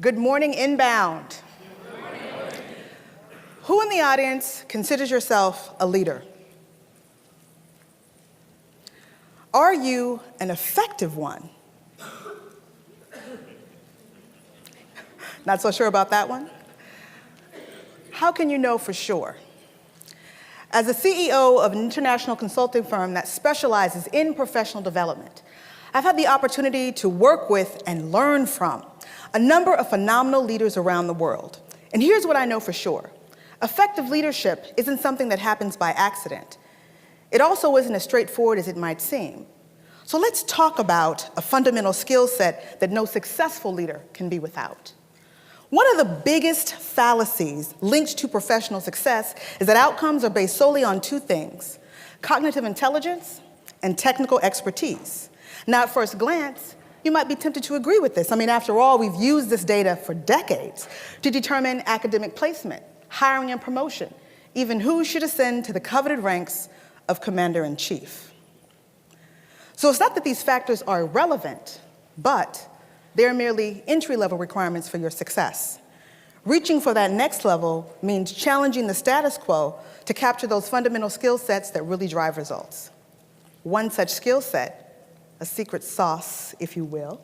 Good morning, Inbound. Good morning. Who in the audience considers yourself a leader? Are you an effective one? Not so sure about that one? How can you know for sure? As the CEO of an international consulting firm that specializes in professional development, I've had the opportunity to work with and learn from a number of phenomenal leaders around the world. And here's what I know for sure. Effective leadership isn't something that happens by accident. It also isn't as straightforward as it might seem. So let's talk about a fundamental skill set that no successful leader can be without. One of the biggest fallacies linked to professional success is that outcomes are based solely on two things: cognitive intelligence and technical expertise. Now, at first glance, you might be tempted to agree with this. I mean, after all, we've used this data for decades to determine academic placement, hiring and promotion, even who should ascend to the coveted ranks of commander-in-chief. So it's not that these factors are irrelevant, but they're merely entry-level requirements for your success. Reaching for that next level means challenging the status quo to capture those fundamental skill sets that really drive results. One such skill set, a secret sauce, if you will,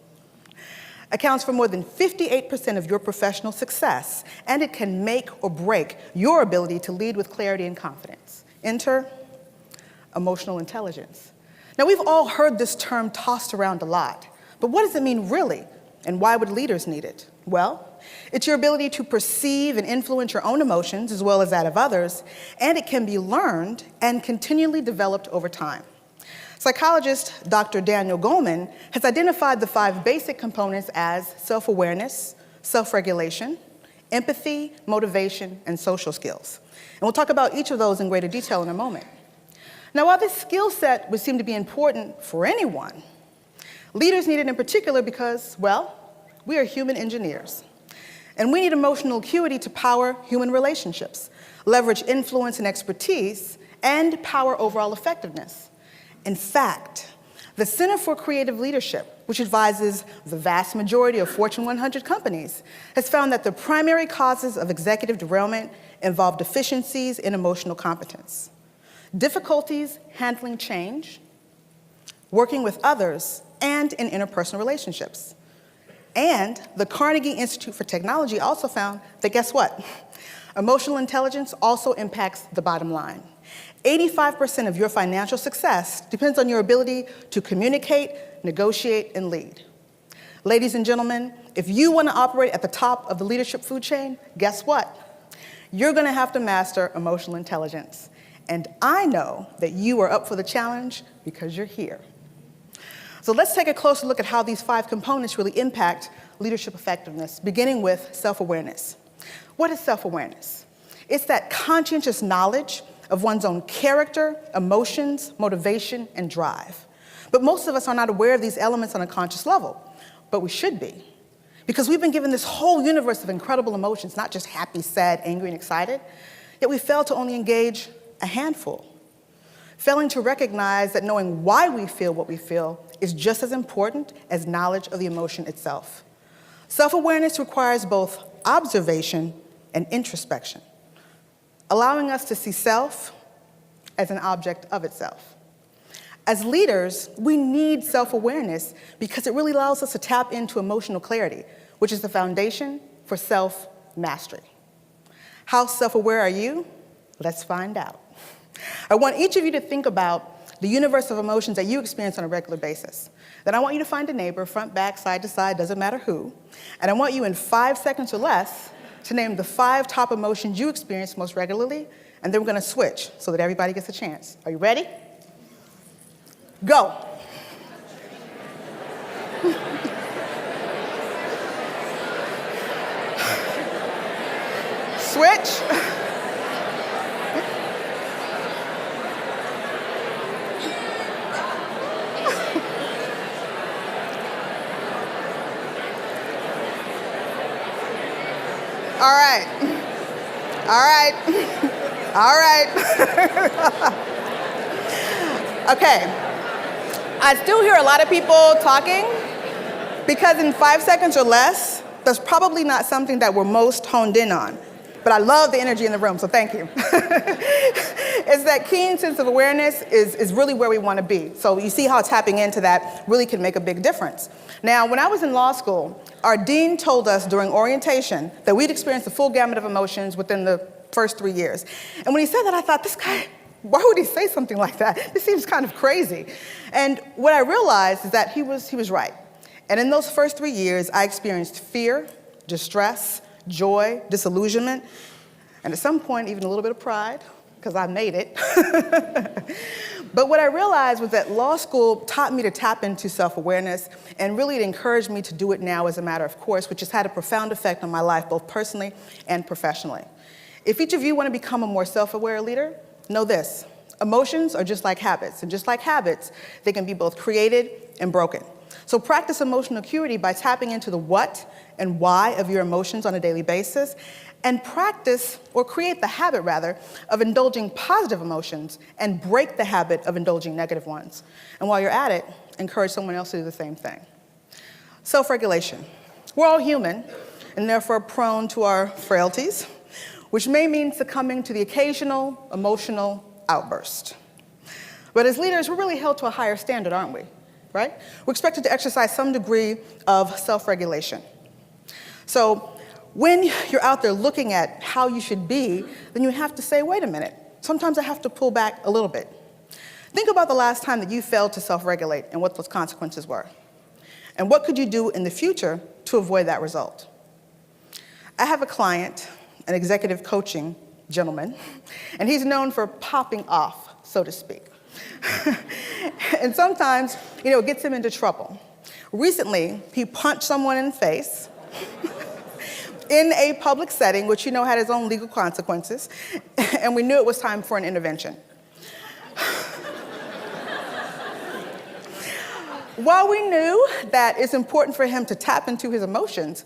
accounts for more than 58% of your professional success, and it can make or break your ability to lead with clarity and confidence. Enter emotional intelligence. Now, we've all heard this term tossed around a lot, but what does it mean really, and why would leaders need it? Well, it's your ability to perceive and influence your own emotions as well as that of others, and it can be learned and continually developed over time. Psychologist Dr. Daniel Goleman has identified the 5 basic components as self-awareness, self-regulation, empathy, motivation, and social skills. And we'll talk about each of those in greater detail in a moment. Now, while this skill set would seem to be important for anyone, leaders need it in particular because, well, we are human engineers. And we need emotional acuity to power human relationships, leverage influence and expertise, and power overall effectiveness. In fact, the Center for Creative Leadership, which advises the vast majority of Fortune 100 companies, has found that the primary causes of executive derailment involve deficiencies in emotional competence, difficulties handling change, working with others, and in interpersonal relationships. And the Carnegie Institute for Technology also found that, guess what? Emotional intelligence also impacts the bottom line. 85% of your financial success depends on your ability to communicate, negotiate, and lead. Ladies and gentlemen, if you want to operate at the top of the leadership food chain, guess what? You're going to have to master emotional intelligence. And I know that you are up for the challenge because you're here. So let's take a closer look at how these 5 components really impact leadership effectiveness, beginning with self-awareness. What is self-awareness? It's that conscientious knowledge of one's own character, emotions, motivation, and drive. But most of us are not aware of these elements on a conscious level, but we should be. Because we've been given this whole universe of incredible emotions, not just happy, sad, angry, and excited, yet we fail to only engage a handful. Failing to recognize that knowing why we feel what we feel is just as important as knowledge of the emotion itself. Self-awareness requires both observation and introspection, allowing us to see self as an object of itself. As leaders, we need self-awareness because it really allows us to tap into emotional clarity, which is the foundation for self-mastery. How self-aware are you? Let's find out. I want each of you to think about the universe of emotions that you experience on a regular basis. Then I want you to find a neighbor, front, back, side to side, doesn't matter who, and I want you in 5 seconds or less to name the 5 top emotions you experience most regularly, and then we're going to switch so that everybody gets a chance. Are you ready? Go. Switch. All right. All right. All right. Okay. I still hear a lot of people talking because in 5 seconds or less, That's probably not something that we're most honed in on, but I love the energy in the room, so thank you. It's that keen sense of awareness is really where we want to be. So you see how tapping into that really can make a big difference. Now, when I was in law school, our dean told us during orientation that we'd experience the full gamut of emotions within the first 3 years. And when he said that, I thought, this guy, why would he say something like that? This seems kind of crazy. And what I realized is that he was right. And in those first 3 years, I experienced fear, distress, joy, disillusionment, and at some point, even a little bit of pride, because I made it. But what I realized was that law school taught me to tap into self-awareness, and really it encouraged me to do it now as a matter of course, which has had a profound effect on my life, both personally and professionally. If each of you want to become a more self-aware leader, know this: emotions are just like habits, and just like habits, they can be both created and broken. So practice emotional acuity by tapping into the what and why of your emotions on a daily basis, and practice, or create the habit rather, of indulging positive emotions and break the habit of indulging negative ones. And while you're at it, encourage someone else to do the same thing. Self-regulation. We're all human and therefore prone to our frailties, which may mean succumbing to the occasional emotional outburst. But as leaders, we're really held to a higher standard, aren't we? Right? We're expected to exercise some degree of self-regulation. So when you're out there looking at how you should be, then you have to say, wait a minute, sometimes I have to pull back a little bit. Think about the last time that you failed to self-regulate and what those consequences were. And what could you do in the future to avoid that result? I have a client, an executive coaching gentleman, and he's known for popping off, so to speak. And sometimes, it gets him into trouble. Recently, he punched someone in the face in a public setting, which had its own legal consequences, and we knew it was time for an intervention. While we knew that it's important for him to tap into his emotions,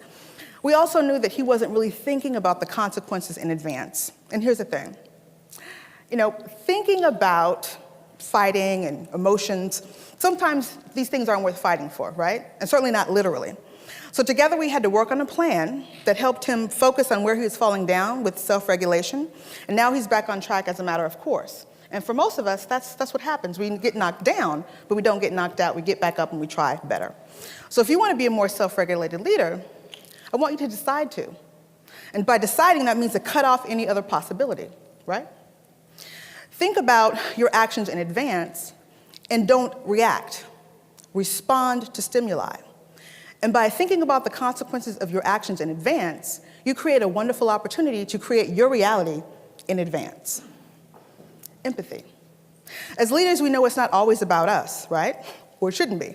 we also knew that he wasn't really thinking about the consequences in advance. And here's the thing. Thinking about fighting and emotions, sometimes these things aren't worth fighting for, right? And certainly not literally. So together we had to work on a plan that helped him focus on where he was falling down with self-regulation, and now he's back on track as a matter of course. And for most of us, that's what happens. We get knocked down, but we don't get knocked out. We get back up and we try better. So if you want to be a more self-regulated leader, I want you to decide to. And by deciding, that means to cut off any other possibility, right? Think about your actions in advance and don't react. Respond to stimuli. And by thinking about the consequences of your actions in advance, you create a wonderful opportunity to create your reality in advance. Empathy. As leaders, we know it's not always about us, right? Or it shouldn't be.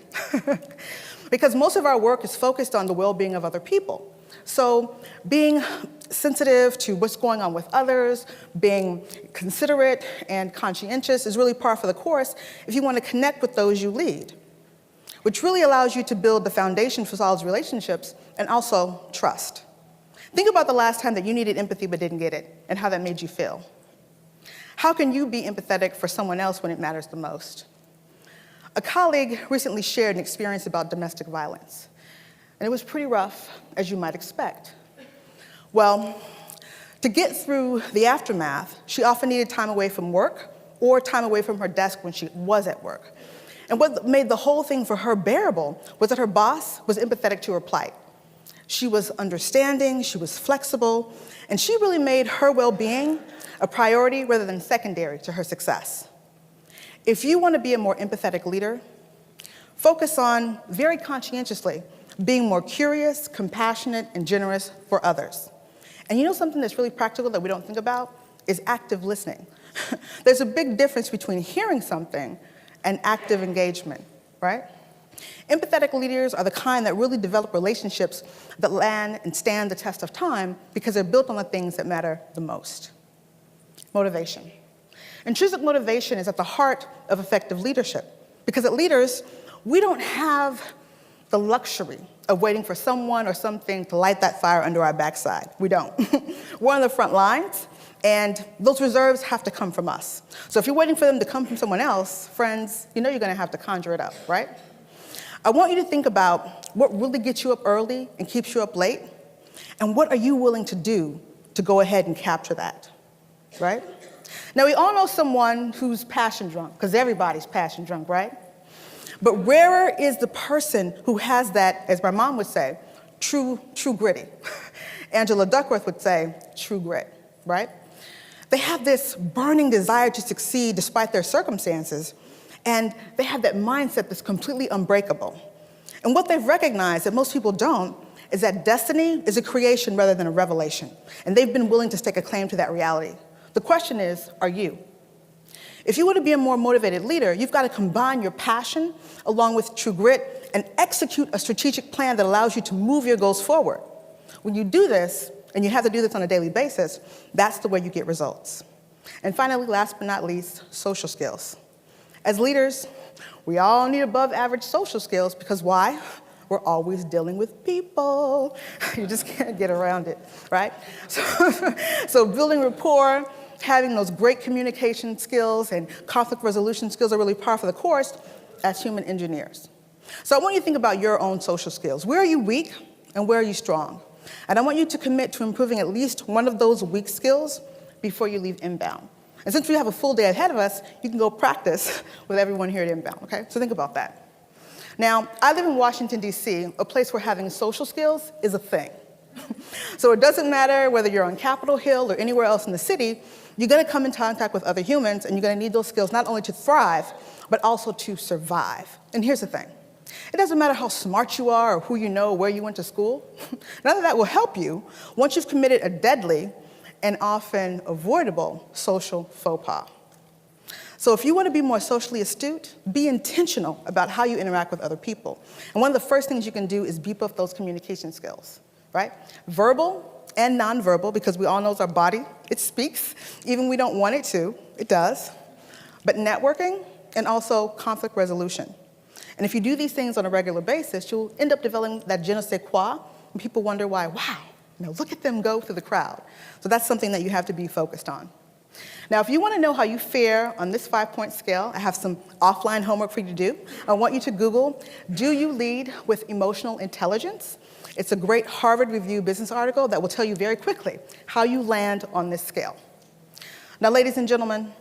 Because most of our work is focused on the well-being of other people. So being sensitive to what's going on with others, being considerate and conscientious is really par for the course if you want to connect with those you lead, which really allows you to build the foundation for solid relationships and also trust. Think about the last time that you needed empathy but didn't get it and how that made you feel. How can you be empathetic for someone else when it matters the most? A colleague recently shared an experience about domestic violence, and it was pretty rough, as you might expect. Well, to get through the aftermath, she often needed time away from work or time away from her desk when she was at work. And what made the whole thing for her bearable was that her boss was empathetic to her plight. She was understanding, she was flexible, and she really made her well-being a priority rather than secondary to her success. If you want to be a more empathetic leader, focus on, very conscientiously, being more curious, compassionate, and generous for others. And something that's really practical that we don't think about is active listening. There's a big difference between hearing something and active engagement, right? Empathetic leaders are the kind that really develop relationships that land and stand the test of time because they're built on the things that matter the most. Motivation. Intrinsic motivation is at the heart of effective leadership because as leaders, we don't have the luxury of waiting for someone or something to light that fire under our backside. We don't. We're on the front lines, and those reserves have to come from us. So if you're waiting for them to come from someone else, friends, you're going to have to conjure it up, right? I want you to think about what really gets you up early and keeps you up late And what are you willing to do to go ahead and capture that, right? Now, we all know someone who's passion drunk, because everybody's passion drunk, right? But rarer is the person who has that, as my mom would say, true gritty. Angela Duckworth would say, true grit, right? They have this burning desire to succeed despite their circumstances, and they have that mindset that's completely unbreakable. And what they've recognized that most people don't is that destiny is a creation rather than a revelation, and they've been willing to stake a claim to that reality. The question is, are you? If you want to be a more motivated leader, you've got to combine your passion along with true grit and execute a strategic plan that allows you to move your goals forward. When you do this, and you have to do this on a daily basis, that's the way you get results. And finally, last but not least, social skills. As leaders, we all need above average social skills because why? We're always dealing with people. You just can't get around it, right? So building rapport, having those great communication skills and conflict resolution skills are really par for the course as human engineers. So I want you to think about your own social skills. Where are you weak and where are you strong? And I want you to commit to improving at least one of those weak skills before you leave Inbound. And since we have a full day ahead of us, you can go practice with everyone here at Inbound, okay? So think about that. Now, I live in Washington, D.C., a place where having social skills is a thing. So it doesn't matter whether you're on Capitol Hill or anywhere else in the city, you're gonna come in contact with other humans and you're gonna need those skills not only to thrive, but also to survive. And here's the thing. It doesn't matter how smart you are or who you know or where you went to school. None of that will help you once you've committed a deadly and often avoidable social faux pas. So if you want to be more socially astute, be intentional about how you interact with other people. And one of the first things you can do is beef up those communication skills, right? Verbal and nonverbal, because we all know it's our body, it speaks. Even when we don't want it to, it does. But networking and also conflict resolution. And if you do these things on a regular basis, you'll end up developing that je ne sais quoi, and people wonder why, wow, look at them go through the crowd. So that's something that you have to be focused on. Now, if you want to know how you fare on this 5-point scale, I have some offline homework for you to do. I want you to Google, do you lead with emotional intelligence? It's a great Harvard Review business article that will tell you very quickly how you land on this scale. Now, ladies and gentlemen,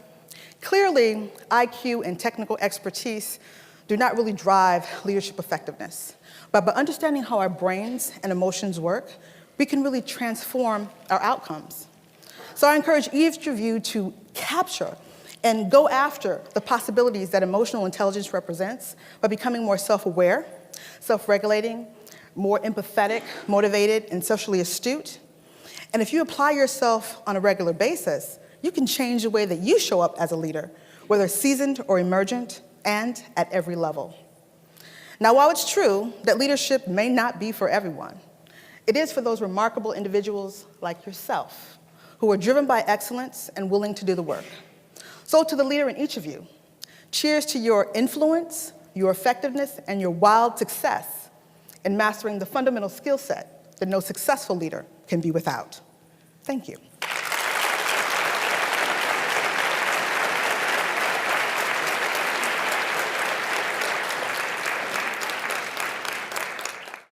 clearly IQ and technical expertise do not really drive leadership effectiveness. But by understanding how our brains and emotions work, we can really transform our outcomes. So I encourage each of you to capture and go after the possibilities that emotional intelligence represents by becoming more self-aware, self-regulating, more empathetic, motivated, and socially astute. And if you apply yourself on a regular basis, you can change the way that you show up as a leader, whether seasoned or emergent, and at every level. Now, while it's true that leadership may not be for everyone, it is for those remarkable individuals like yourself who are driven by excellence and willing to do the work. So to the leader in each of you, cheers to your influence, your effectiveness, and your wild success in mastering the fundamental skill set that no successful leader can be without. Thank you.